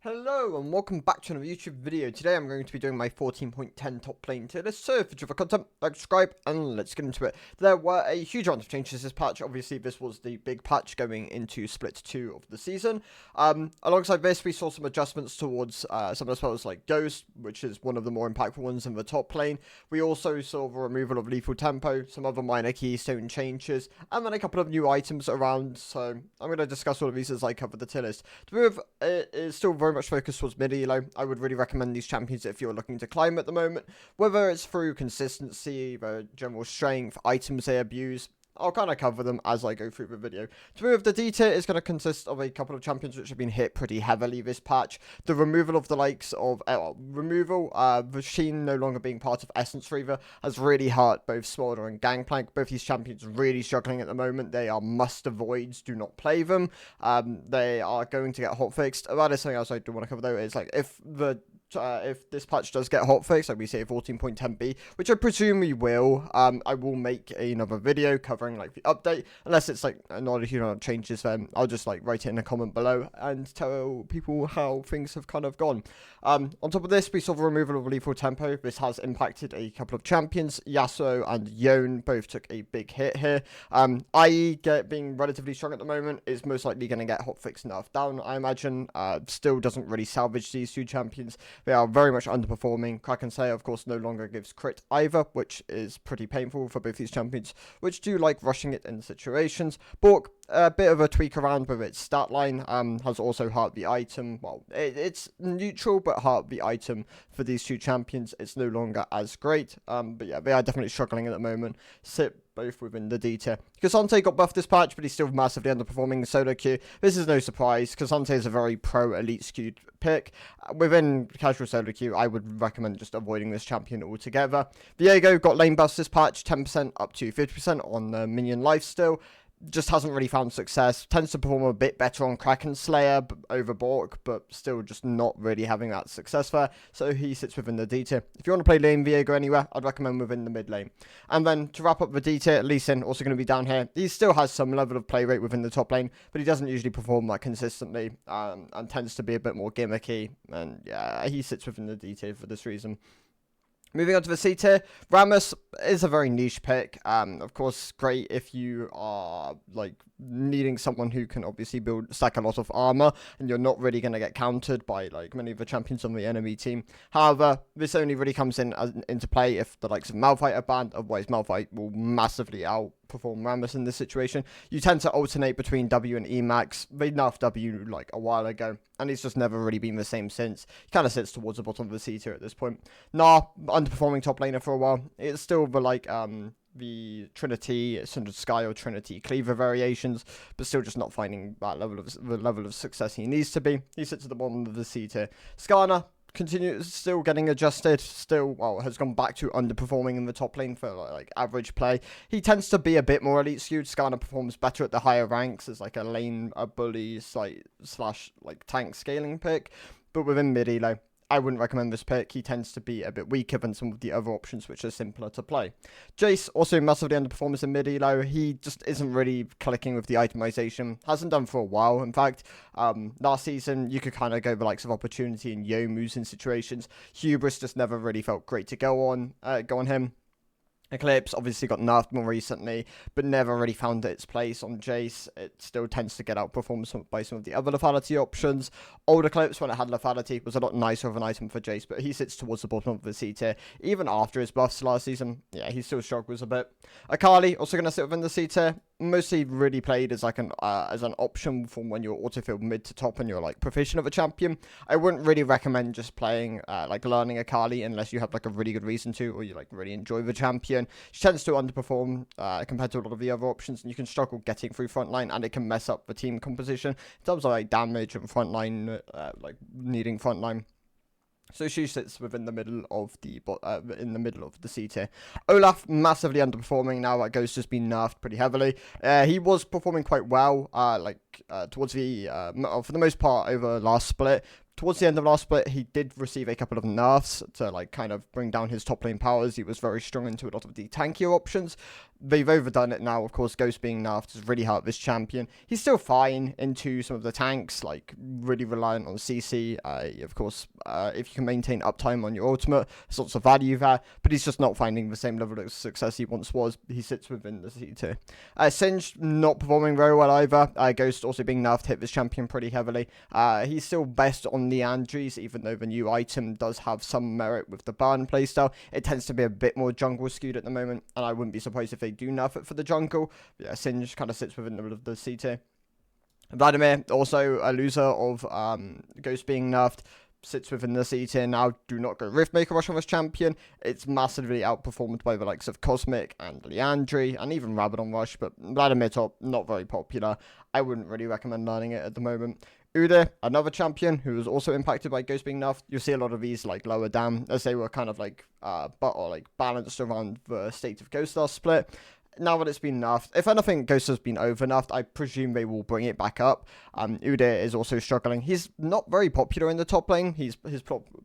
Hello and welcome back to another YouTube video. Today I'm going to be doing my 14.10 top lane tier list. So if you have content, like, subscribe, and let's get into it. There were a huge amount of changes this patch. Obviously this was the big patch going into split 2 of the season. Alongside this we saw some adjustments towards some of the spells like Ghost, which is one of the more impactful ones in the top lane. We also saw the removal of lethal tempo, some other minor keystone changes, and then a couple of new items around. So I'm going to discuss all of these as I cover the tier list. To move, it is still very much focused towards mid elo. I would really recommend these champions if you're looking to climb at the moment, whether it's through consistency, their general strength, items they abuse. I'll kind of cover them as I go through the video. To move, the D tier is going to consist of a couple of champions which have been hit pretty heavily this patch. The removal of the likes of the Sheen no longer being part of Essence Reaver has really hurt both Smolder and Gangplank. Both these champions really struggling at the moment. They are must avoids. Do not play them. They are going to get hotfixed. That is something else I do want to cover though. Is like if this patch does get hotfixed, like we say 14.10b, which I presume we will, I will make another video covering like the update, unless it's like not a huge amount of changes. Then I'll just like write it in a comment below and tell people how things have kind of gone. On top of this, we saw the removal of lethal tempo. This has impacted a couple of champions. Yasuo and Yone both took a big hit here. IE being relatively strong at the moment is most likely going to get hotfixed nerfed down, I imagine. Still doesn't really salvage these two champions. They are very much underperforming. Kraken Slayer, of course, no longer gives crit either, which is pretty painful for both these champions, which do like rushing it in situations. Bork, a bit of a tweak around with its stat line, has also hurt the item. Well, it's neutral, but hurt the item for these two champions. It's no longer as great, but yeah, they are definitely struggling at the moment. Sit both within the D tier. Kasante got buffed this patch, but he's still massively underperforming in solo queue. This is no surprise. Kasante is a very pro elite skewed pick. Within casual solo queue, I would recommend just avoiding this champion altogether. Viego got lane buffs this patch, 10% up to 50% on the minion lifesteal. Just hasn't really found success. Tends to perform a bit better on Kraken Slayer over Bork, but still just not really having that success there. So he sits within the D tier. If you want to play lane Viego anywhere, I'd recommend within the mid lane. And then to wrap up the D tier, Lee Sin also going to be down here. He still has some level of play rate within the top lane, but he doesn't usually perform that consistently, and tends to be a bit more gimmicky. And yeah, he sits within the D tier for this reason. Moving on to the C tier, Rammus is a very niche pick. Of course, great if you are like needing someone who can obviously stack a lot of armor, and you're not really going to get countered by like many of the champions on the enemy team. However, this only really comes into play if the likes of Malphite are banned. Otherwise, Malphite will massively outperform Rammus in this situation. You tend to alternate between W and Emax. They nerfed W like a while ago, and he's just never really been the same since. He kind of sits towards the bottom of the C tier at this point. Nah, underperforming top laner for a while. It's still the like the Trinity, Sundred Sky or Trinity Cleaver variations, but still just not finding that level of success he needs to be. He sits at the bottom of the C tier. Skarner continues still getting adjusted, has gone back to underperforming in the top lane for like average play. He tends to be a bit more elite skewed. Skarner performs better at the higher ranks as like a bully slash like tank scaling pick, but within mid elo, I wouldn't recommend this pick. He tends to be a bit weaker than some of the other options which are simpler to play. Jace, also massively underperforms in mid-elo. He just isn't really clicking with the itemization. Hasn't done for a while, in fact. Last season, you could kind of go the likes of Opportunity and Yomu's in situations. Hubris just never really felt great to go on him. Eclipse obviously got nerfed more recently, but never really found its place on Jace. It still tends to get outperformed by some of the other lethality options. Old Eclipse, when it had lethality, was a lot nicer of an item for Jace, but he sits towards the bottom of the C tier. Even after his buffs last season, yeah, he still struggles a bit. Akali, also going to sit within the C tier. Mostly really played as like an option from when you're autofilled mid to top and you're like proficient of a champion. I wouldn't really recommend just playing like learning Akali unless you have like a really good reason to, or you like really enjoy the champion. She tends to underperform compared to a lot of the other options, and you can struggle getting through frontline, and it can mess up the team composition in terms of like damage and frontline, like needing frontline. So she sits within the middle of the C tier. Olaf massively underperforming now that Ghost has been nerfed pretty heavily. He was performing quite well, towards the for the most part over last split. towards the end of last split, he did receive a couple of nerfs to like kind of bring down his top lane powers. He was very strong into a lot of the tankier options. They've overdone it now. Of course, Ghost being nerfed has really hurt this champion. He's still fine into some of the tanks, like really reliant on CC. Of course, if you can maintain uptime on your ultimate, there's lots of value there, but he's just not finding the same level of success he once was. He sits within the C tier. Singe not performing very well either. Ghost also being nerfed hit this champion pretty heavily. He's still best on the Andries, even though the new item does have some merit with the burn playstyle. It tends to be a bit more jungle skewed at the moment, and I wouldn't be surprised if they do nerf it for the jungle. But yeah, Singe kind of sits within the C tier. Vladimir, also a loser of Ghost being nerfed, sits within the C tier now. Do not go Riftmaker Rush on this champion. It's massively outperformed by the likes of Cosmic and Leandri and even Rabadon Rush, but Vladimir top, not very popular. I wouldn't really recommend learning it at the moment. Udyr, another champion who was also impacted by Ghost being nerfed. You'll see a lot of these like lower down as they were kind of like balanced around the state of Ghost last split. Now that it's been nerfed, if anything, Ghost has been over nerfed. I presume they will bring it back up. Udyr is also struggling. He's not very popular in the top lane. His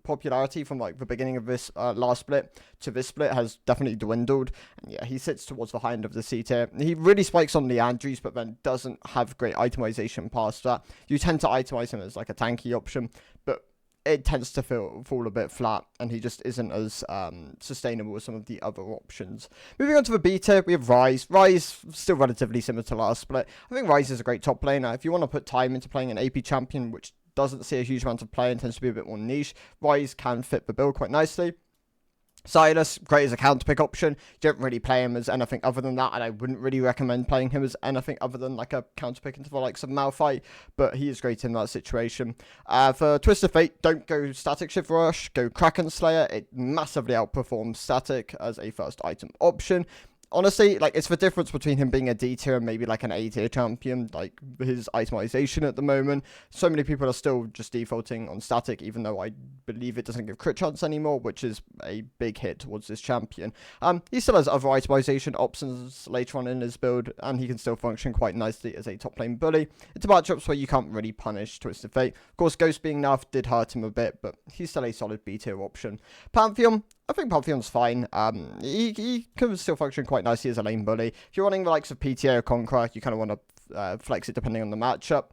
popularity from like the beginning of this last split to this split has definitely dwindled. And yeah, he sits towards the high end of the C tier. He really spikes on the Andries, but then doesn't have great itemization past that. You tend to itemize him as like a tanky option, but it tends to fall a bit flat, and he just isn't as sustainable as some of the other options. Moving on to the B tier, we have Ryze. Ryze, still relatively similar to last split. I think Ryze is a great top laner. If you want to put time into playing an AP champion, which doesn't see a huge amount of play and tends to be a bit more niche, Ryze can fit the bill quite nicely. Silas, great as a counter pick option. You don't really play him as anything other than that, and I wouldn't really recommend playing him as anything other than like a counter pick into the likes of Malphite, but he is great in that situation. For Twisted Fate, don't go Static Shift Rush, go Kraken Slayer. It massively outperforms Static as a first item option. Honestly, like, it's the difference between him being a D tier and maybe like an A tier champion, like his itemization at the moment. So many people are still just defaulting on Static, even though I believe it doesn't give crit chance anymore, which is a big hit towards this champion. He still has other itemization options later on in his build, and he can still function quite nicely as a top lane bully. It's matchups where you can't really punish Twisted Fate. Of course, Ghost being nerfed did hurt him a bit, but he's still a solid B tier option. Pantheon, I think Pantheon's fine. He can still function quite nicely as a lane bully. If you're running the likes of PTA or Conqueror, you kind of want to flex it depending on the matchup.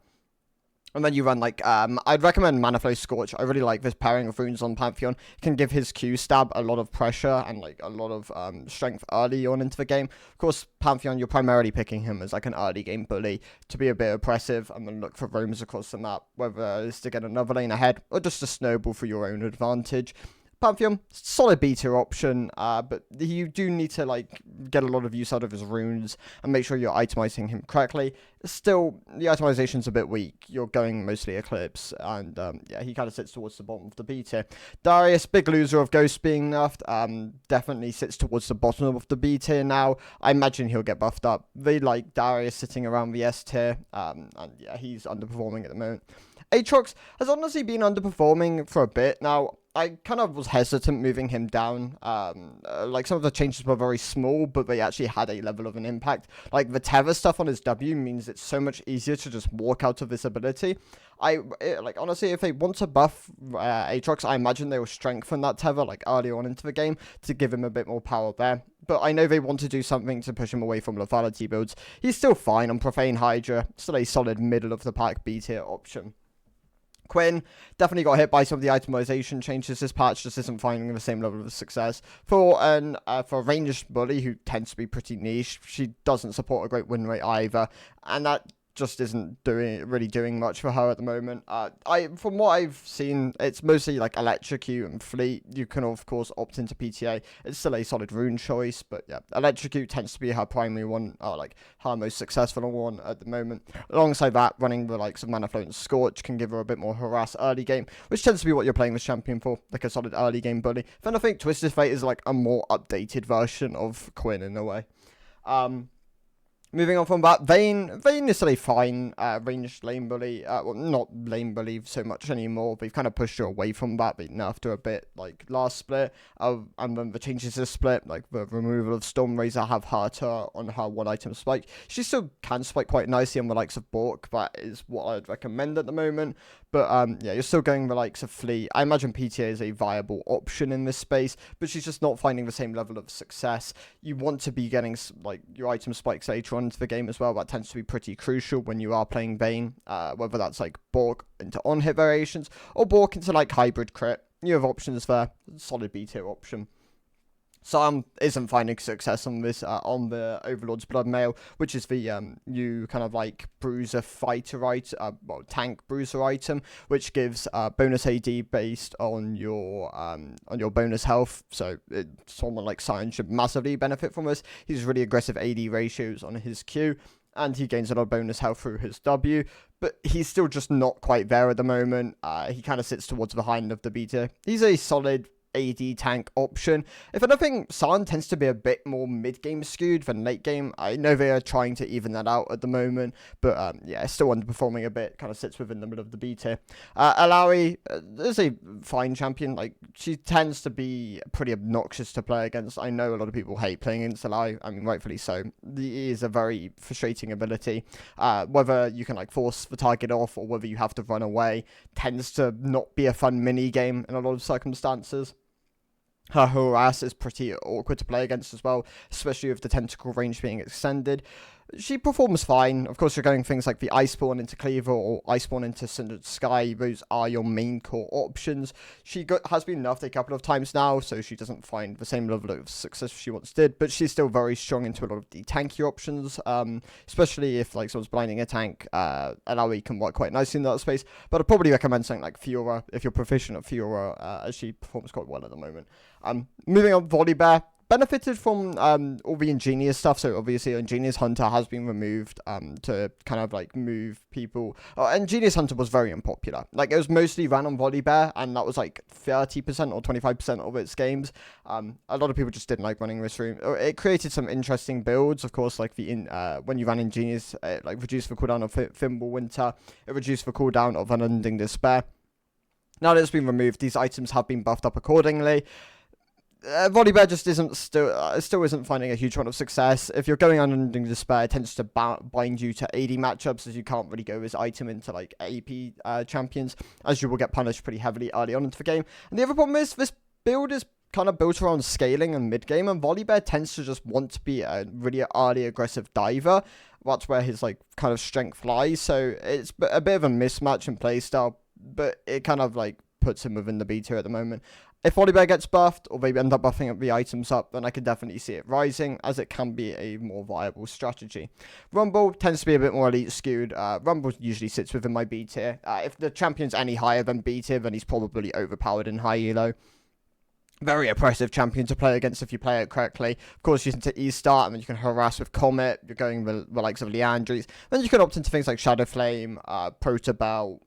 And then you run like, I'd recommend Manaflow Scorch. I really like this pairing of runes on Pantheon. It can give his Q stab a lot of pressure and like a lot of strength early on into the game. Of course, Pantheon, you're primarily picking him as like an early game bully to be a bit oppressive and then look for roams across the map, whether it's to get another lane ahead or just to snowball for your own advantage. Pantheon, solid B tier option, but you do need to like get a lot of use out of his runes and make sure you're itemizing him correctly. Still, the itemization's a bit weak. You're going mostly Eclipse, and yeah, he kind of sits towards the bottom of the B tier. Darius, big loser of Ghost being nerfed, definitely sits towards the bottom of the B tier now. I imagine he'll get buffed up. They like Darius sitting around the S tier, and yeah, he's underperforming at the moment. Aatrox has honestly been underperforming for a bit now. I kind of was hesitant moving him down. Like, some of the changes were very small, but they actually had a level of an impact. Like, the tether stuff on his W means it's so much easier to just walk out of this ability. Honestly, if they want to buff Aatrox, I imagine they will strengthen that tether, like, early on into the game to give him a bit more power there. But I know they want to do something to push him away from lethality builds. He's still fine on Profane Hydra, still a solid middle-of-the-pack B-tier option. Quinn definitely got hit by some of the itemization changes this patch, just isn't finding the same level of success. For a ranged bully who tends to be pretty niche, she doesn't support a great win rate either, and that just isn't really doing much for her at the moment. From what I've seen, it's mostly like Electrocute and Fleet. You can of course opt into PTA. It's still a solid rune choice, but yeah, Electrocute tends to be her primary one, like her most successful one at the moment. Alongside that, running the likes of Manaflow and Scorch can give her a bit more harass early game, which tends to be what you're playing this champion for, like a solid early game bully. Then I think Twisted Fate is like a more updated version of Quinn in a way. Moving on from that, Vayne is still a fine ranged lane bully. Well, not lane bully so much anymore. We've kind of pushed her away from that, but nerfed her a bit, like last split. And then the changes this split, like the removal of Storm Razor, have hurt her on her one-item spike. She still can spike quite nicely on the likes of Bork. That is what I'd recommend at the moment. But yeah, you're still going the likes of Fleet. I imagine PTA is a viable option in this space, but she's just not finding the same level of success. You want to be getting like your item spikes later on into the game as well. That tends to be pretty crucial when you are playing Vayne, whether that's like Bork into on-hit variations or Bork into like hybrid crit. You have options there. Solid B tier option. Sam isn't finding success on this on the Overlord's Blood Mail, which is the new kind of like bruiser fighter item, well, tank bruiser item, which gives bonus AD based on your bonus health. So someone like Sion should massively benefit from this. He's really aggressive AD ratios on his Q, and he gains a lot of bonus health through his W, but he's still just not quite there at the moment. He kind of sits towards the behind of the beta. He's a solid AD tank option. If anything, San tends to be a bit more mid-game skewed than late game. I know they are trying to even that out at the moment, but yeah, still underperforming a bit. Kind of sits within the middle of the B tier. Alawi is a fine champion. Like, she tends to be pretty obnoxious to play against. I know a lot of people hate playing against Alawi. I mean, rightfully so. He is a very frustrating ability. Whether you can like force the target off or whether you have to run away tends to not be a fun mini game in a lot of circumstances. Her harass is pretty awkward to play against as well, especially with the tentacle range being extended. She performs fine. Of course, you're going things like the Iceborne into Cleaver or Iceborne into Cindered Sky. Those are your main core options. She has been nerfed a couple of times now, so she doesn't find the same level of success she once did, but she's still very strong into a lot of the tanky options, especially if like someone's blinding a tank. Alawi can work quite nicely in that space, but I'd probably recommend something like Fiora if you're proficient at Fiora, as she performs quite well at the moment. Moving on, Volibear benefited from all the ingenious stuff. So obviously Ingenious Hunter has been removed to kind of like move people. Ingenious Hunter was very unpopular. Like, it was mostly ran on Volibear, and that was like 30% or 25% of its games. A lot of people just didn't like running this room. It created some interesting builds, of course, like when you ran Ingenious, it like reduced the cooldown of Thimble Winter, it reduced the cooldown of Unending Despair. Now that it's been removed, these items have been buffed up accordingly. Volibear just still isn't finding a huge amount of success. If you're going on Unending Despair, it tends to bind you to AD matchups, as you can't really go this item into like AP champions, as you will get punished pretty heavily early on into the game. And the other problem is this build is kind of built around scaling and mid game, and Volibear tends to just want to be a really early aggressive diver. That's where his like kind of strength lies. So it's a bit of a mismatch in playstyle, but it kind of like puts him within the B tier at the moment. If Volibear gets buffed, or they end up buffing the items up, then I can definitely see it rising, as it can be a more viable strategy. Rumble tends to be a bit more elite skewed. Rumble usually sits within my B tier. If the champion's any higher than B tier, then he's probably overpowered in high elo. Very oppressive champion to play against if you play it correctly. Of course, you can E start, and then you can harass with Comet. You're going the likes of Leandries. Then you can opt into things like Shadow Flame, Protobelt,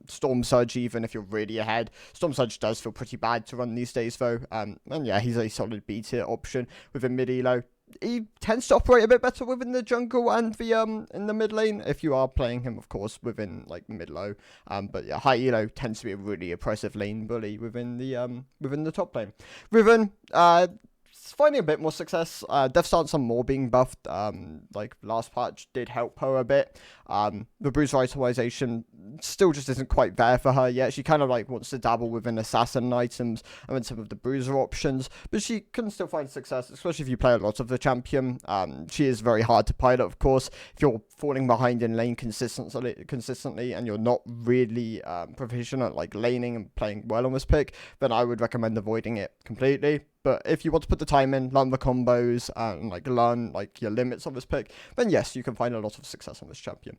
Storm Surge, even if you're really ahead. Storm Surge does feel pretty bad to run these days, though. And yeah, he's a solid B tier option within mid elo. He tends to operate a bit better within the jungle and the in the mid lane, if you are playing him, of course, within like mid low. But yeah, high elo tends to be a really oppressive lane bully within the top lane. Riven, finding a bit more success. Death Stance on more being buffed. Like last patch did help her a bit. The bruiser itemization still just isn't quite there for her yet. She kind of like wants to dabble within assassin items and then some of the bruiser options, but she can still find success, especially if you play a lot of the champion. She is very hard to pilot, of course. If you're falling behind in lane consistently and you're not really proficient at like laning and playing well on this pick, then I would recommend avoiding it completely. But if you want to put the time in, learn the combos, and like learn like your limits on this pick, then yes, you can find a lot of success on this champion.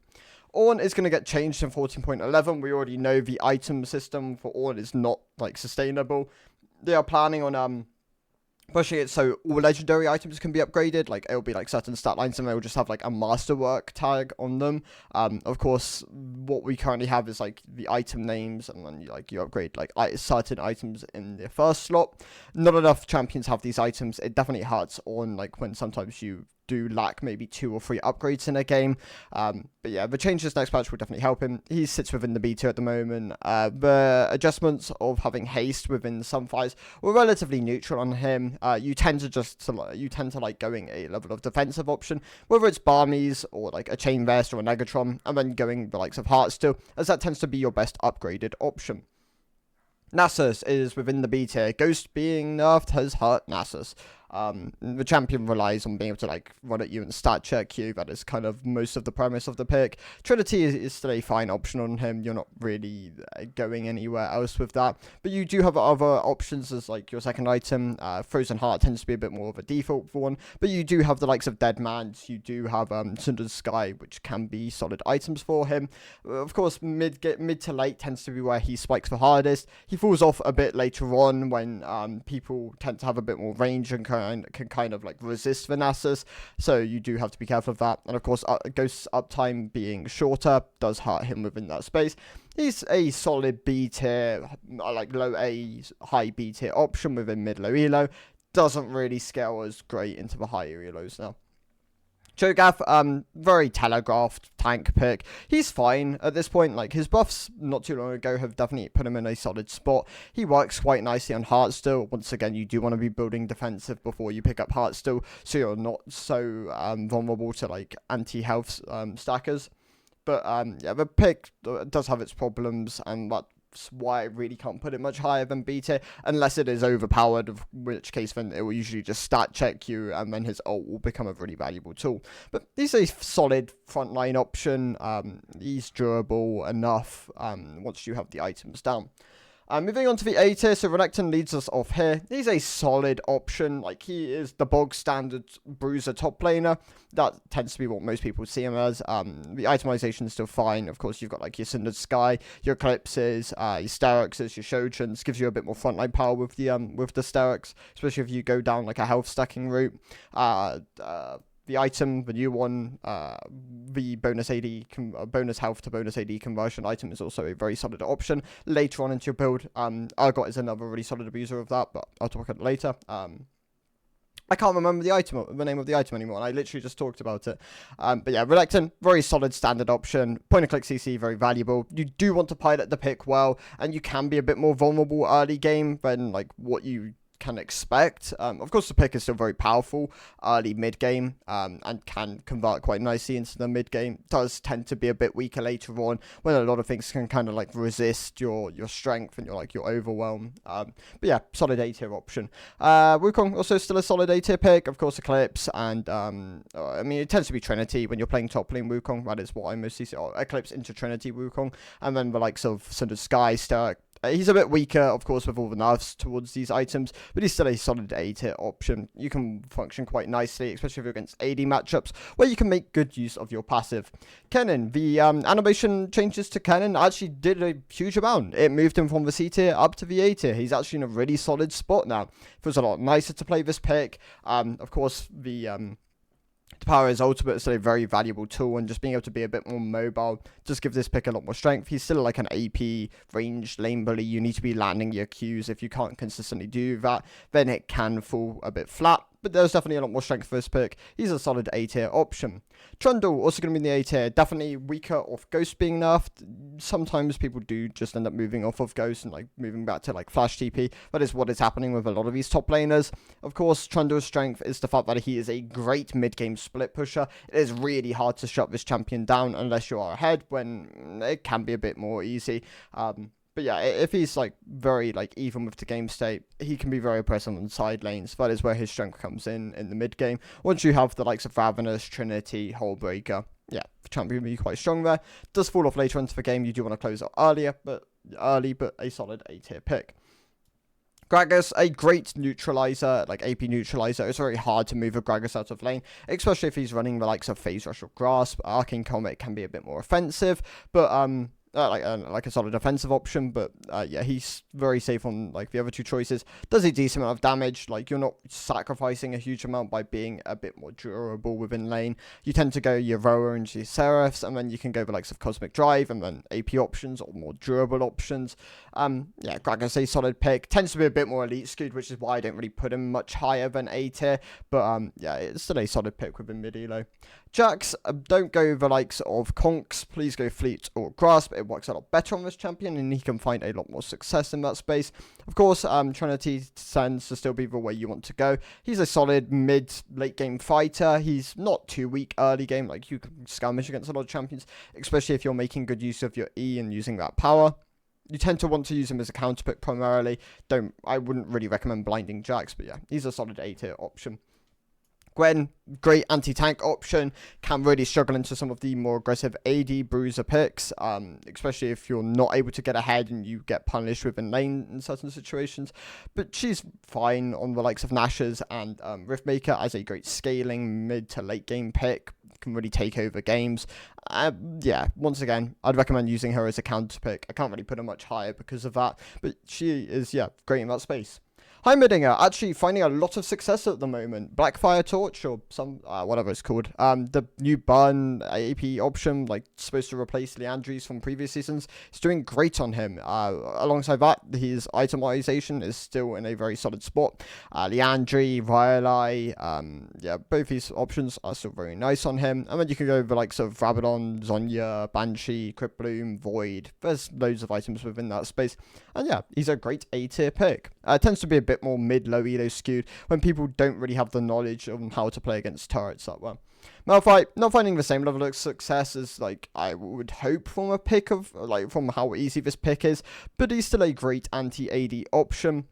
Ornn is going to get changed in 14.11. We already know the item system for Ornn is not like sustainable. They are planning on pushing it so all legendary items can be upgraded. Like, it'll be like certain stat lines and they'll just have like a masterwork tag on them. Of course, what we currently have is like the item names, and then you upgrade like certain items in the first slot. Not enough champions have these items. It definitely hurts on like when sometimes you do lack maybe 2 or 3 upgrades in a game. But yeah, the changes next patch will definitely help him. He sits within the beta at the moment. The adjustments of having haste within some fights were relatively neutral on him. You tend to like going a level of defensive option, whether it's Barmies or like a Chain Vest or a Negatron, and then going the likes of Heartsteel, as that tends to be your best upgraded option. Nasus is within the B tier. Ghost being nerfed has hurt Nasus. The champion relies on being able to like run at you and stat check you. That is kind of most of the premise of the pick. Trinity is still a fine option on him. You're not really going anywhere else with that. But you do have other options as like your second item. Frozen Heart tends to be a bit more of a default for one. But you do have the likes of Dead Man's. You do have Cinder's Sky, which can be solid items for him. Of course, mid to late tends to be where he spikes the hardest. He falls off a bit later on when people tend to have a bit more range and can kind of like resist the Nasus, so you do have to be careful of that. And of course, Ghost's uptime being shorter does hurt him within that space. He's a solid B tier, like low A, high B tier option within mid low elo. Doesn't really scale as great into the higher elos now. Cho'Gath, very telegraphed tank pick. He's fine at this point. Like, his buffs not too long ago have definitely put him in a solid spot. He works quite nicely on Heartsteel. Once again, you do want to be building defensive before you pick up Heartsteel, so you're not so vulnerable to like anti-health stackers. But yeah, the pick does have its problems, and that's why I really can't put it much higher than B tier, unless it is overpowered, in which case then it will usually just stat check you, and then his ult will become a really valuable tool. But he's a solid frontline option. He's durable enough once you have the items down. Moving on to the A tier, so Renekton leads us off here. He's a solid option. Like, he is the bog standard bruiser top laner. That tends to be what most people see him as. The itemization is still fine. Of course, you've got like your Cindered Sky, your Eclipses, your Sterexes, your Shochans. Gives you a bit more frontline power with the Sterex, especially if you go down like a health stacking route. The item, the new one, the bonus AD, bonus health to bonus AD conversion item is also a very solid option later on into your build. Urgot is another really solid abuser of that, but I'll talk about it later. I can't remember the name of the item anymore, and I literally just talked about it. But yeah, Renekton, very solid standard option. Point and click CC, very valuable. You do want to pilot the pick well, and you can be a bit more vulnerable early game than like what you can expect. Of course, the pick is still very powerful early mid game, and can convert quite nicely into the mid game. Does tend to be a bit weaker later on when a lot of things can kind of like resist your strength and your overwhelm. But yeah, solid A tier option. Wukong also still a solid A tier pick. Of course, Eclipse and I mean, it tends to be Trinity when you're playing top lane Wukong. That is what I mostly see. Eclipse into Trinity Wukong, and then the likes of Cindered Sky, Sterk. He's a bit weaker, of course, with all the nerfs towards these items, but he's still a solid A tier option. You can function quite nicely, especially if you're against AD matchups, where you can make good use of your passive. Kennen, the animation changes to Kennen actually did a huge amount. It moved him from the C tier up to the A tier. He's actually in a really solid spot now. Feels a lot nicer to play this pick. Of course, the power is ultimate, is still a very valuable tool, and just being able to be a bit more mobile just gives this pick a lot more strength. He's still like an AP ranged lane bully. You need to be landing your Qs. If you can't consistently do that, then it can fall a bit flat. But there's definitely a lot more strength for this pick. He's a solid A tier option. Trundle, also going to be in the A tier. Definitely weaker off Ghost being nerfed. Sometimes people do just end up moving off of Ghost and like moving back to like Flash TP. That is what is happening with a lot of these top laners. Of course, Trundle's strength is the fact that he is a great mid-game split pusher. It is really hard to shut this champion down unless you are ahead, when it can be a bit more easy. But yeah, if he's like very like even with the game state, he can be very oppressive on the side lanes. That is where his strength comes in the mid game. Once you have the likes of Ravenous, Trinity, Hullbreaker, yeah, the champion will be quite strong there. Does fall off later into the game. You do want to close out but a solid A tier pick. Gragas, a great neutralizer, like AP neutralizer. It's very hard to move a Gragas out of lane, especially if he's running the likes of Phase Rush or Grasp. Arcane Comet can be a bit more offensive, but like a solid offensive option, but yeah, he's very safe on like the other two choices. Does a decent amount of damage. Like, you're not sacrificing a huge amount by being a bit more durable within lane. You tend to go your Roa and your Seraphs, and then you can go the likes of Cosmic Drive and then AP options or more durable options. Yeah, Gragas a solid pick. Tends to be a bit more elite skewed, which is why I don't really put him much higher than A tier. But yeah, it's still a solid pick within mid elo. Jax, don't go the likes of Conks, please go Fleet or Grasp. It works a lot better on this champion, and he can find a lot more success in that space. Of course, Trinity tends to still be the way you want to go. He's a solid mid-late game fighter. He's not too weak early game, like you can skirmish against a lot of champions, especially if you're making good use of your E and using that power. You tend to want to use him as a counter pick primarily. I wouldn't really recommend blinding Jax, but yeah, he's a solid A tier option. Gwen, great anti-tank option, can really struggle into some of the more aggressive AD bruiser picks, especially if you're not able to get ahead and you get punished within lane in certain situations. But she's fine on the likes of Nashers and Riftmaker as a great scaling mid to late game pick, can really take over games. Yeah, once again, I'd recommend using her as a counter pick. I can't really put her much higher because of that, but she is, yeah, great in that space. Heimerdinger, actually finding a lot of success at the moment. Blackfire Torch, or some, whatever it's called. The new burn AP option, like, supposed to replace Leandri's from previous seasons. It's doing great on him. Alongside that, his itemization is still in a very solid spot. Leandri, Rylai, yeah, both these options are still very nice on him. And then you can go over, like, sort of Rabadon, Zonya, Banshee, Crypt Bloom, Void. There's loads of items within that space. And yeah, he's a great A tier pick. Tends to be a bit more mid-low elo skewed when people don't really have the knowledge on how to play against turrets that well. Malphite, not finding the same level of success as like I would hope from a pick of like from how easy this pick is, but he's still a great anti-AD option.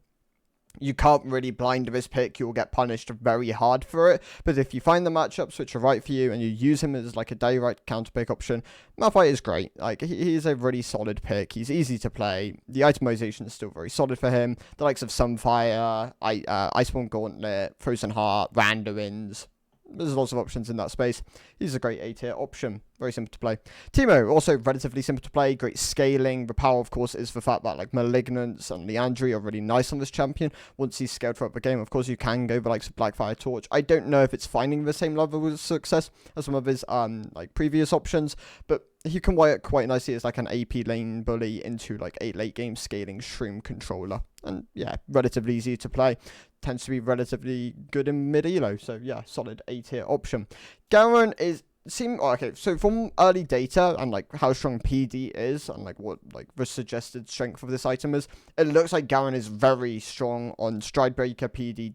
You can't really blind this pick, you'll get punished very hard for it, but if you find the matchups which are right for you and you use him as like a day right counter pick option, Malphite is great. Like, he's a really solid pick, he's easy to play, the itemization is still very solid for him, the likes of Sunfire, Iceborne Gauntlet, Frozen Heart, Randuin's. There's lots of options in that space. He's a great A tier option. Very simple to play. Teemo, also relatively simple to play. Great scaling. The power, of course, is the fact that like Malignance and Leandri are really nice on this champion. Once he's scaled throughout the game, of course, you can go for like some Blackfire Torch. I don't know if it's finding the same level of success as some of his like previous options, but he can work quite nicely as like an AP lane bully into like a late game scaling Shroom controller. And yeah, relatively easy to play. Tends to be relatively good in mid elo. So yeah, solid A tier option. Garen is okay, so from early data and like how strong PD is and like what like the suggested strength of this item is, it looks like Garen is very strong on Stridebreaker, PD,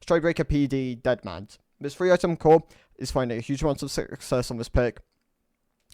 Stridebreaker, PD, Deadman. This 3-item core is finding a huge amount of success on this pick.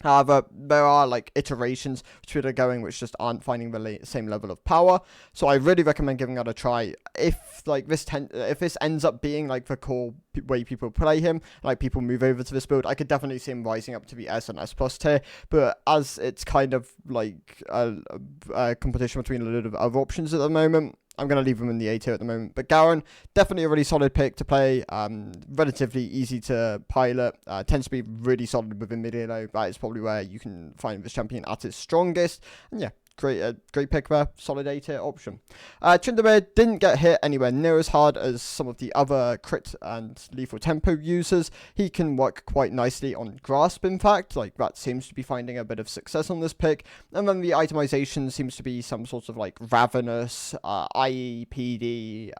However, there are like iterations which are going which just aren't finding the same level of power. So I really recommend giving it a try. If like if this ends up being like the core way people play him, like people move over to this build, I could definitely see him rising up to the S and S plus tier. But as it's kind of like a competition between a lot of other options at the moment, I'm going to leave him in the A tier at the moment. But Garen, definitely a really solid pick to play. Relatively easy to pilot. Tends to be really solid within mid elo. That is probably where you can find this champion at its strongest. And yeah, great pick there. Solid A tier option. Tryndamere didn't get hit anywhere near as hard as some of the other crit and lethal tempo users. He can work quite nicely on Grasp, in fact. Like, that seems to be finding a bit of success on this pick. And then the itemization seems to be some sort of like Ravenous, IE, PD,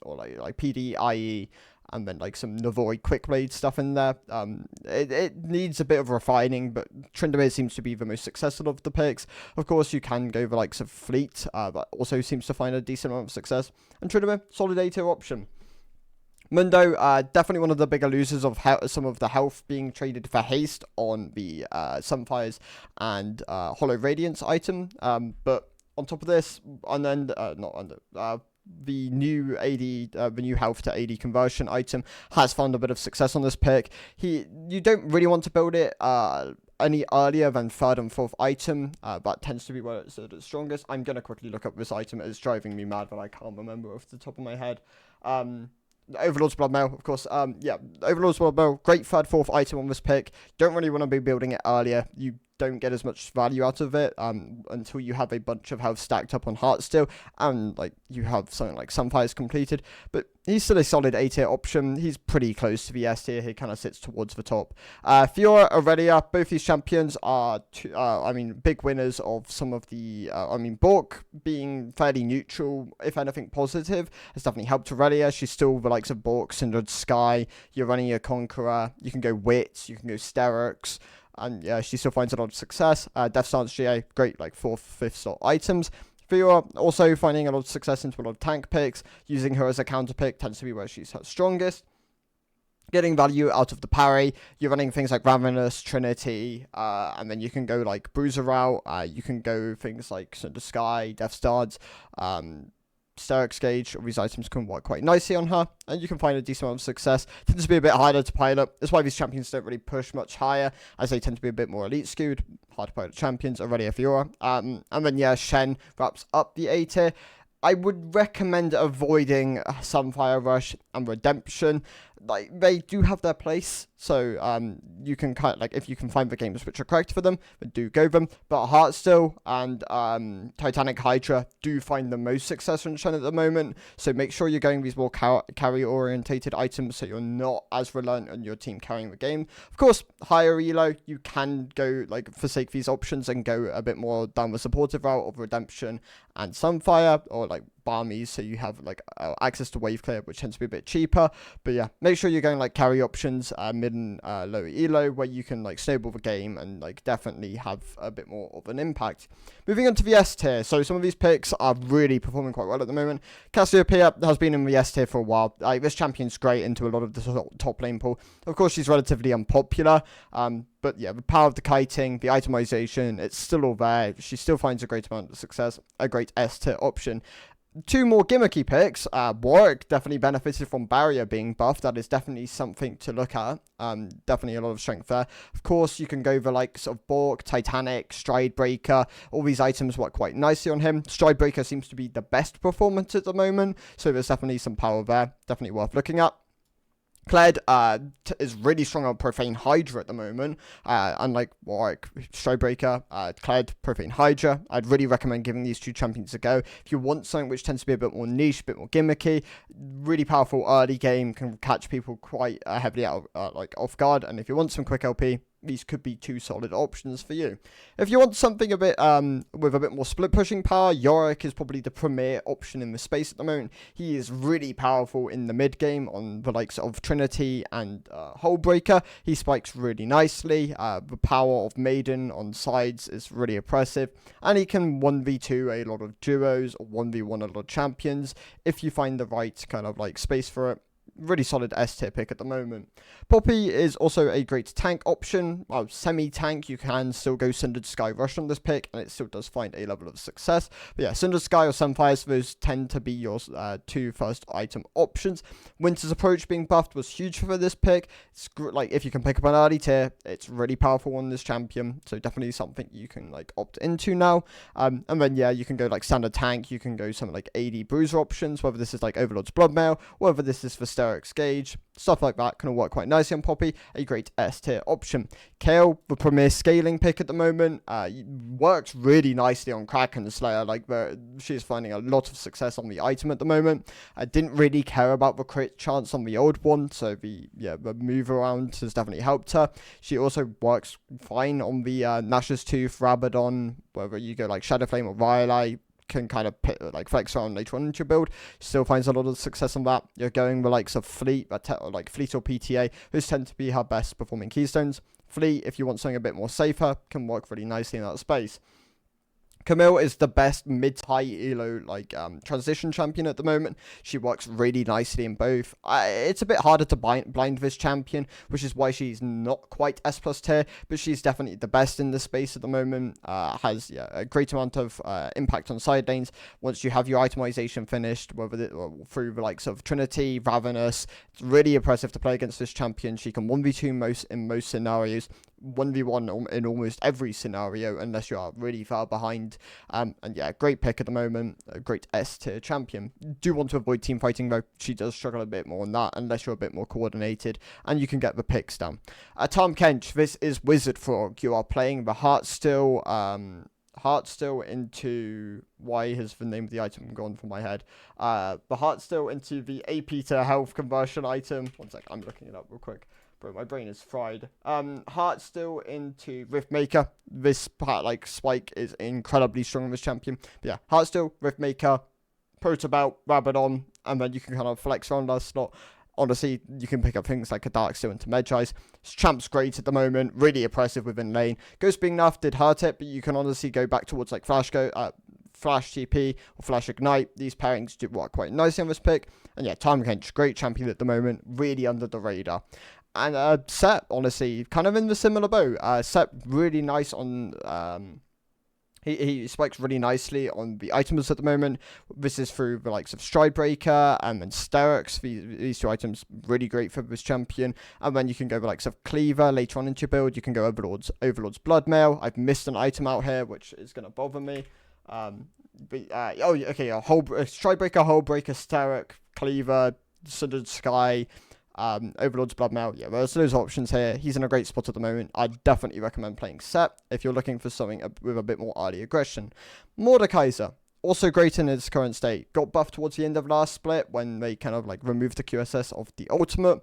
or like PD, IE, and then like some Navoi Quickblade stuff in there. It needs a bit of refining, but Tryndamere seems to be the most successful of the picks. Of course, you can go the likes of Fleet, but also seems to find a decent amount of success. And Tryndamere, solid A tier option. Mundo, definitely one of the bigger losers of some of the health being traded for haste on the Sunfires and Hollow Radiance item. But on top of this, and then the new AD, the new health to AD conversion item has found a bit of success on this pick. You don't really want to build it any earlier than 3rd and 4th item. That tends to be where it's at its strongest. I'm going to quickly look up this item. It's driving me mad, but I can't remember off the top of my head. Overlord's Bloodmail, of course. Yeah, Overlord's Bloodmail, great 3rd, 4th item on this pick. Don't really want to be building it earlier. You don't get as much value out of it until you have a bunch of health stacked up on Heartsteel and like you have something like Sunfire's completed. But he's still a solid A tier option. He's pretty close to the S tier. He kind of sits towards the top. Fiora, Aurelia, both these champions are big winners of some of the Bork being fairly neutral, if anything positive, has definitely helped Aurelia. She's still the likes of Bork, Syndra, Sky. You're running your Conqueror. You can go Wit. You can go Sterix. And yeah, she still finds a lot of success. Death Stance GA, great like 4th, 5th slot items. Fiora also finding a lot of success into a lot of tank picks. Using her as a counter pick tends to be where she's her strongest. Getting value out of the parry. You're running things like Ravenous, Trinity, and then you can go like Bruiser route. You can go things like Cinder Sky, Death Stance, Sterix Gauge. All these items can work quite nicely on her, and you can find a decent amount of success. Tends to be a bit harder to pilot. That's why these champions don't really push much higher, as they tend to be a bit more elite skewed. Hard to pilot champions, Aurelia, Fiora. And then yeah, Shen wraps up the A tier. I would recommend avoiding Sunfire Rush and Redemption. Like, they do have their place, so you can kind of, like, if you can find the games which are correct for them, then do go them. But Heartsteel and Titanic Hydra do find the most success from Shen at the moment, so make sure you're going these more carry-orientated items so you're not as reliant on your team carrying the game. Of course, higher elo, you can go, like, forsake these options and go a bit more down the supportive route of Redemption and Sunfire, or, like, Barmies, so you have like access to wave clear, which tends to be a bit cheaper. But yeah, make sure you're going like carry options, mid and low elo, where you can like snowball the game and like definitely have a bit more of an impact. Moving on to the S tier, so some of these picks are really performing quite well at the moment. Cassiopeia has been in the S tier for a while. Like, this champion's great into a lot of the top lane pool. Of course, she's relatively unpopular, but yeah, the power of the kiting, the itemization, it's still all there. She still finds a great amount of success, a great S tier option. Two more gimmicky picks. Warwick definitely benefited from barrier being buffed. That is definitely something to look at. Definitely a lot of strength there. Of course, you can go the likes of Bork, Titanic, Stride Breaker. All these items work quite nicely on him. Stride Breaker seems to be the best performance at the moment, so there's definitely some power there. Definitely worth looking at. Kled is really strong on Profane Hydra at the moment, unlike Warwick, Stridebreaker, Kled, Profane Hydra. I'd really recommend giving these two champions a go. If you want something which tends to be a bit more niche, a bit more gimmicky, really powerful early game, can catch people quite heavily out like off guard, and if you want some quick LP, these could be two solid options for you. If you want something a bit with a bit more split pushing power, Yorick is probably the premier option in the space at the moment. He is really powerful in the mid game on the likes of Trinity and Hullbreaker. He spikes really nicely. The power of Maiden on sides is really oppressive, and he can 1v2 a lot of duos or 1v1 a lot of champions if you find the right kind of like space for it. Really solid S tier pick at the moment. Poppy is also a great tank option. Well, semi-tank, you can still go Cindered Sky Rush on this pick, and it still does find a level of success. But yeah, Cindered Sky or Sunfires, those tend to be your two first item options. Winter's Approach being buffed was huge for this pick. It's like, if you can pick up an early tier, it's really powerful on this champion, so definitely something you can like opt into now. And then yeah, you can go like standard tank, you can go something like AD Bruiser options, whether this is like Overlord's Bloodmail, whether this is for Sterix Gauge, stuff like that can all work quite nicely on Poppy. A great S tier option. Kale, the premier scaling pick at the moment, works really nicely on Kraken Slayer. Like, she's finding a lot of success on the item at the moment. I didn't really care about the crit chance on the old one, so the move around has definitely helped her. She also works fine on the Nash's Tooth, Rabadon, whether you go like Shadowflame or Rylai, can kind of like flex around later on into your build. Still finds a lot of success on that. You're going the likes of Fleet, like Fleet or PTA, who tend to be her best performing keystones. Fleet, if you want something a bit more safer, can work really nicely in that space. Camille is the best mid-high elo like transition champion at the moment. She works really nicely in both. It's a bit harder to blind this champion, which is why she's not quite S+ tier, but she's definitely the best in the space at the moment. Has a great amount of impact on side lanes. Once you have your itemization finished, whether through the likes of Trinity, Ravenous, it's really impressive to play against this champion. She can 1v2 in most scenarios. 1v1 in almost every scenario unless you are really far behind. And yeah, great pick at the moment, a great S tier champion. Do want to avoid team fighting though. She does struggle a bit more on that unless you're a bit more coordinated and you can get the picks down. Tom Kench, this is Wizard Frog. You are playing the Heartstill into, why has the name of the item gone from my head? The Heartstill into the AP to health conversion item. One sec, I'm looking it up real quick. Bro, my brain is fried. Heartstill into Riftmaker. This part, like, spike is incredibly strong in this champion. But yeah, Heartstill, Riftmaker, Protobelt, Rabadon, and then you can kind of flex around that slot. Honestly, you can pick up things like a Darksteel into Medjay's. Champ's great at the moment, really oppressive within lane. Ghost being nerfed did hurt it, but you can honestly go back towards like Flash TP or Flash Ignite. These pairings do work quite nicely on this pick. And yeah, Time Kench, great champion at the moment, really under the radar. And Set, honestly, kind of in the similar boat. Set really nice on... He spikes really nicely on the items at the moment. This is through the likes of Stridebreaker and then Sterix. These two items really great for this champion. And then you can go the likes of Cleaver later on into your build. You can go Overlord's Bloodmail. I've missed an item out here, which is going to bother me. Stridebreaker, Hullbreaker, Sterix, Cleaver, Sundered Sky, Overlord's Bloodmail. Yeah, there's those options here. He's in a great spot at the moment. I definitely recommend playing Set if you're looking for something with a bit more early aggression. Mordekaiser, also great in its current state. Got buffed towards the end of last split when they kind of like removed the QSS of the ultimate.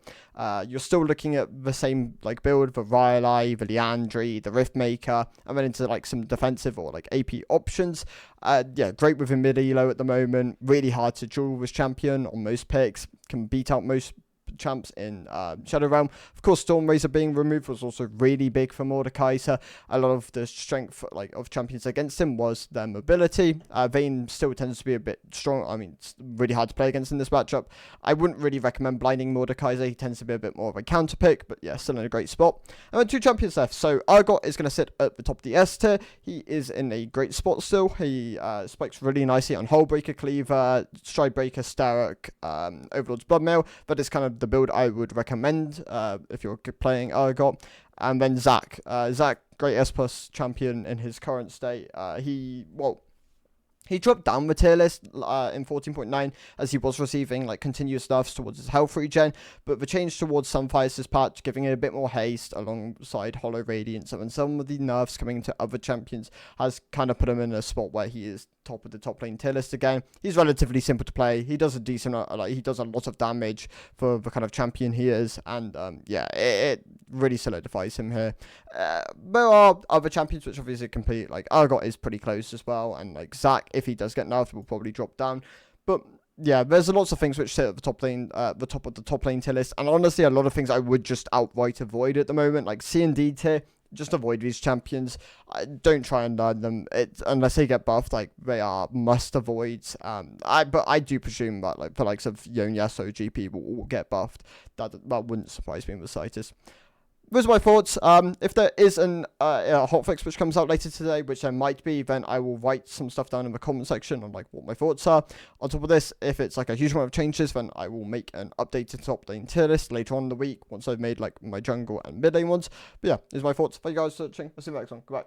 You're still looking at the same like build, the Rylai, the Liandry, the Riftmaker, and then into like some defensive or like AP options. Yeah, great within mid elo at the moment. Really hard to duel this champion on most picks. Can beat out most champs in Shadow Realm. Of course, Stormrazor being removed was also really big for Mordekaiser. A lot of the strength of champions against him was their mobility. Vayne still tends to be a bit strong. I mean, it's really hard to play against in this matchup. I wouldn't really recommend blinding Mordekaiser. He tends to be a bit more of a counter pick, but yeah, still in a great spot. And then two champions left. So Argot is going to sit at the top of the S tier. He is in a great spot still. He spikes really nicely on Hullbreaker, Cleaver, Stridebreaker, Starrock, Overlord's Bloodmail. That is kind of the build I would recommend if you're playing Argot. And then Zac, great S plus champion in his current state. He dropped down the tier list in 14.9 as he was receiving like continuous nerfs towards his health regen, but the change towards Sunfire's patch, giving it a bit more haste alongside Hollow Radiance, and some of the nerfs coming to other champions has kind of put him in a spot where he is top of the top lane tier list again. He's relatively simple to play. He does a decent, he does a lot of damage for the kind of champion he is, and yeah, it really solidifies him here. There are other champions which obviously compete, like Argot is pretty close as well, and like Zac, if he does get nerfed, will probably drop down. But yeah, there's lots of things which sit at the top lane, the top of the top lane tier list, and honestly, a lot of things I would just outright avoid at the moment, like C and D tier. Just avoid these champions. Don't try and learn them. Unless they get buffed, like they are must avoids. But I do presume that like the likes of Yon Yasuo GP will all get buffed. That wouldn't surprise me in the slightest. Those are my thoughts. If there is a hotfix which comes out later today, which there might be, then I will write some stuff down in the comment section on like what my thoughts are. On top of this, if it's like a huge amount of changes, then I will make an updated top lane tier list later on in the week once I've made like my jungle and mid lane ones. But yeah, these are my thoughts. Thank you guys for watching. I'll see you next one. Goodbye.